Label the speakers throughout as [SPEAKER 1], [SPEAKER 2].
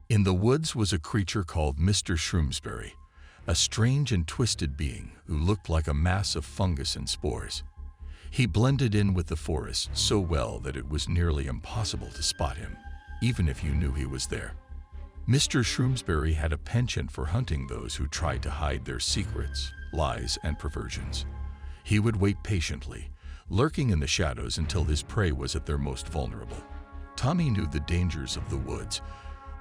[SPEAKER 1] In the woods was a creature called Mr. Shroomsbury, a strange and twisted being who looked like a mass of fungus and spores. He blended in with the forest so well that it was nearly impossible to spot him, even if you knew he was there. Mr. Shroomsbury had a penchant for hunting those who tried to hide their secrets, lies, and perversions. He would wait patiently, lurking in the shadows until his prey was at their most vulnerable. Tommy knew the dangers of the woods,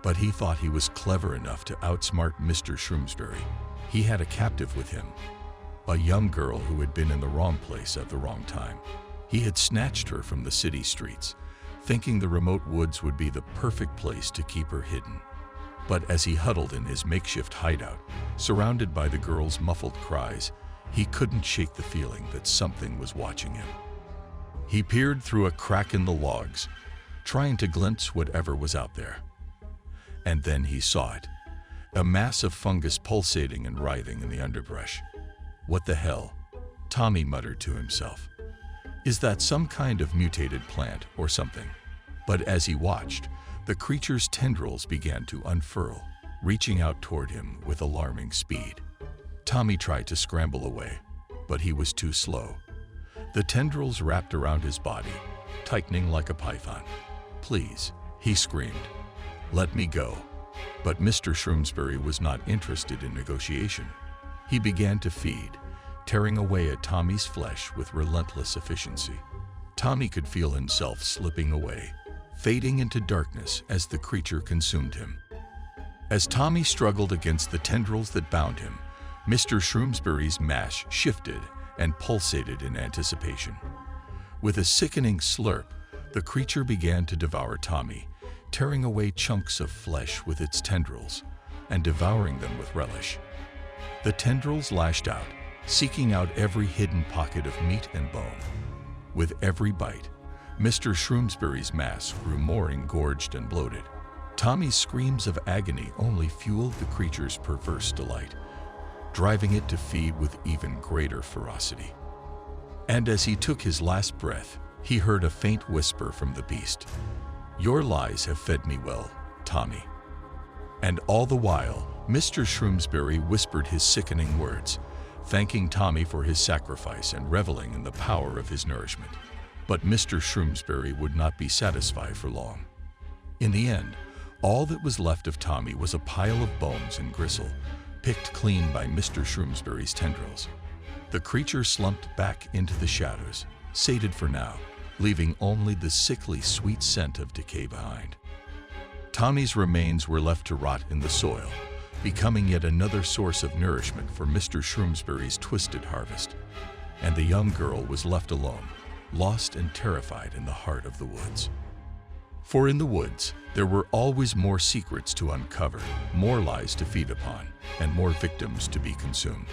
[SPEAKER 1] but he thought he was clever enough to outsmart Mr. Shroomsbury. He had a captive with him, a young girl who had been in the wrong place at the wrong time. He had snatched her from the city streets, thinking the remote woods would be the perfect place to keep her hidden. But as he huddled in his makeshift hideout, surrounded by the girl's muffled cries, he couldn't shake the feeling that something was watching him. He peered through a crack in the logs, trying to glimpse whatever was out there. And then he saw it, a mass of fungus pulsating and writhing in the underbrush. "What the hell?" Tommy muttered to himself. "Is that some kind of mutated plant or something?" But as he watched, the creature's tendrils began to unfurl, reaching out toward him with alarming speed. Tommy tried to scramble away, but he was too slow. The tendrils wrapped around his body, tightening like a python. "Please," he screamed, "let me go." But Mr. Shroomsbury was not interested in negotiation. He began to feed, tearing away at Tommy's flesh with relentless efficiency. Tommy could feel himself slipping away, fading into darkness as the creature consumed him. As Tommy struggled against the tendrils that bound him, Mr. Shroomsbury's mash shifted and pulsated in anticipation. With a sickening slurp, the creature began to devour Tommy, tearing away chunks of flesh with its tendrils and devouring them with relish. The tendrils lashed out, seeking out every hidden pocket of meat and bone. With every bite, Mr. Shroomsbury's mass grew more engorged and bloated. Tommy's screams of agony only fueled the creature's perverse delight, driving it to feed with even greater ferocity. And as he took his last breath, he heard a faint whisper from the beast. "Your lies have fed me well, Tommy." And all the while, Mr. Shroomsbury whispered his sickening words, thanking Tommy for his sacrifice and reveling in the power of his nourishment. But Mr. Shroomsbury would not be satisfied for long. In the end, all that was left of Tommy was a pile of bones and gristle, picked clean by Mr. Shroomsbury's tendrils. The creature slumped back into the shadows, sated for now, leaving only the sickly sweet scent of decay behind. Tommy's remains were left to rot in the soil, becoming yet another source of nourishment for Mr. Shroomsbury's twisted harvest. And the young girl was left alone, lost and terrified in the heart of the woods. For in the woods, there were always more secrets to uncover, more lies to feed upon, and more victims to be consumed.